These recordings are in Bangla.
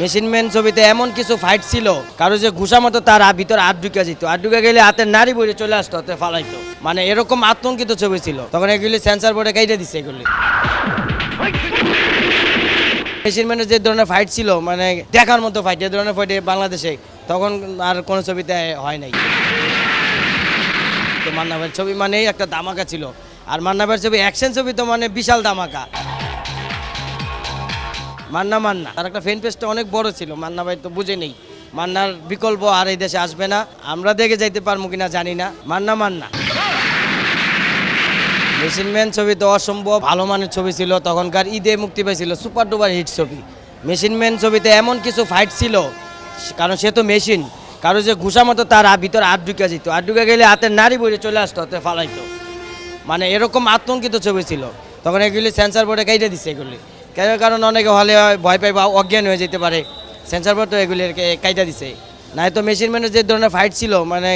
মেশিনম্যান ছবিতে এমন কিছু ফাইট ছিল, কারো যে ঘুষা মতো তার ভিতরে হাত ঢুকে যেত, হাত ঢুকে গেলে হাতের নাড়ি বইরে চলে আসতো, হাতে ফালাইতো। মানে এরকম আতঙ্কিত ছবি ছিল। তখন এগুলি সেন্সার বোর্ডে কেটে দিচ্ছে এগুলি। মেশিনম্যানের যে ধরনের ফাইট ছিল, মানে দেখার মতো ফাইট, এ ধরনের ফাইট বাংলাদেশে তখন আর কোনো ছবিতে হয় নাই। তো মান্না ভাইয়ের ছবি মানেই একটা ধামাকা ছিল। আর মান্না ভাইয়ের ছবি অ্যাকশন ছবি তো মানে বিশাল ধামাকা। মান্না তার একটা ফ্যান পেজটা অনেক বড় ছিল। মান্না ভাই তো বুঝে নেই, মান্নার বিকল্প আর এই দেশে আসবে না। আমরা দেখে যাইতে পারবো কিনা জানি না। মান্না মেশিনম্যান ছবি তো অসম্ভব ভালো মানের ছবি ছিল। তখনকার ঈদে মুক্তি পেয়েছিল, সুপার ডুপার হিট ছবি। মেশিনম্যান ছবিতে এমন কিছু ফাইট ছিল, কারণ সে তো মেশিন, কারো যে ঘুষা মতো তার ভিতরে হাত ঢুকে যেত, হাত ঢুকে গেলে হাতের নাড়ি বইরে চলে আসতো, হাতে ফালাইতো। মানে এরকম আতঙ্কিত ছবি ছিল। তখন এগুলি সেন্সার বোর্ডে কেটে দিচ্ছে এগুলি। কেন? কারণ অনেকে হলে ভয় পাই বা অজ্ঞান হয়ে যেতে পারে। সেন্সার বোর্ড তো এগুলি কাইটা দিছে। নাই তো মেশিনম্যানের যে ধরনের ফাইট ছিল, মানে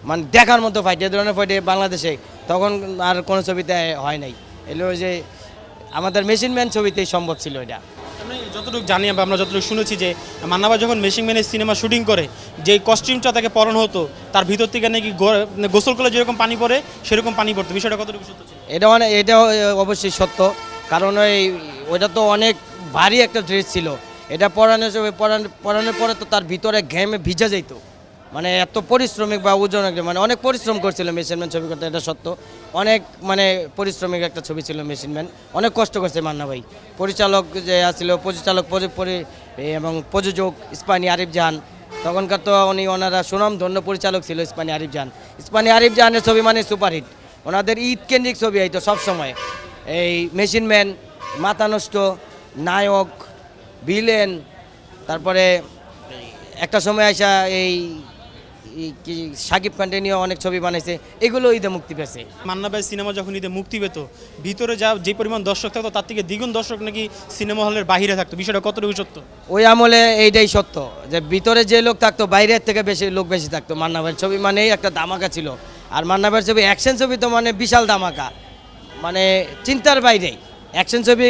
মানে দেখার মতো ফাইট, এ ধরনের ফাইটে বাংলাদেশে তখন আর কোনো ছবিতে হয় নাই। এগুলো যে আমাদের মেশিনম্যান ছবিতেই সম্ভব ছিল এটা। আমি যতটুকু জানি বা আমরা যতটুকু শুনেছি যে মান্না ভাই যখন মেশিনম্যানের সিনেমা শুটিং করে, যে কস্টিউমটা তাকে পরানো হতো, তার ভিতর থেকে নাকি গোসল করলে যেরকম পানি পড়ে সেরকম পানি পড়তো। বিষয়টা কতটুকু সত্য ছিল? এটা অবশ্যই সত্য। কারণ ওইটা তো অনেক ভারী একটা ড্রেস ছিল। এটা পরানোর পরে তো তার ভিতরে ঘেমে ভিজা যেত। মানে এত পরিশ্রমিক বা ওজন, মানে অনেক পরিশ্রম করছিল মেশিনম্যান ছবি করতে, এটা সত্য। অনেক মানে পরিশ্রমিক একটা ছবি ছিল মেশিনম্যান। অনেক কষ্ট করছে মান্না ভাই। পরিচালক যে আসছিল, এবং প্রযোজক ইস্পানি আরিফ জাহান, তখনকার তো ওনারা সুনামধন্য পরিচালক ছিল ইস্পানি আরিফ জাহানের ছবি মানে সুপারহিট। ওনাদের ঈদ কেন্দ্রিক ছবি হইতো সবসময়। এই মেশিনম্যান, মাথা নষ্ট, নায়ক, ভিলেন, তারপরে একটা সময় আসা এই সাকিব খানকে নিয়ে অনেক ছবি বানাইছে, এগুলো ঈদে মুক্তি পেয়েছে। মান্না ভাই সিনেমা যখন ঈদে মুক্তি পেত, ভিতরে যে পরিমাণ দর্শক থাকতো তার থেকে দ্বিগুণ দর্শক নাকি সিনেমা হলের বাইরে থাকতো। বিষয়টা কতটুকু সত্য? ওই আমলে এইটাই সত্য যে ভিতরে যে লোক থাকতো বাইরের থেকে বেশি থাকতো। মান্না ভাইয়ের ছবি মানেই একটা ধামাকা ছিল। আর মান্না ভাইয়ের ছবি অ্যাকশন ছবি তো মানে বিশাল ধামাকা, মানে চিন্তার বাইরে অ্যাকশন ছবি।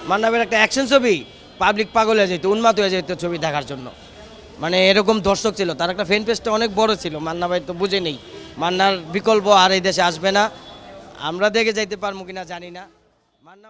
মান্না ভাইয়ের একটা অ্যাকশন ছবি পাবলিক পাগল হয়ে যেত, উন্মাদ হয়ে যেত ছবি দেখার জন্য। মানে এরকম দর্শক ছিল, তার একটা ফ্যান পেজটা অনেক বড় ছিল। মান্না ভাই তো বুঝে নেই, মান্নার বিকল্প আর এই দেশে আসবে না। আমরা দেখে যাইতে পারবো কিনা জানি না। মান্না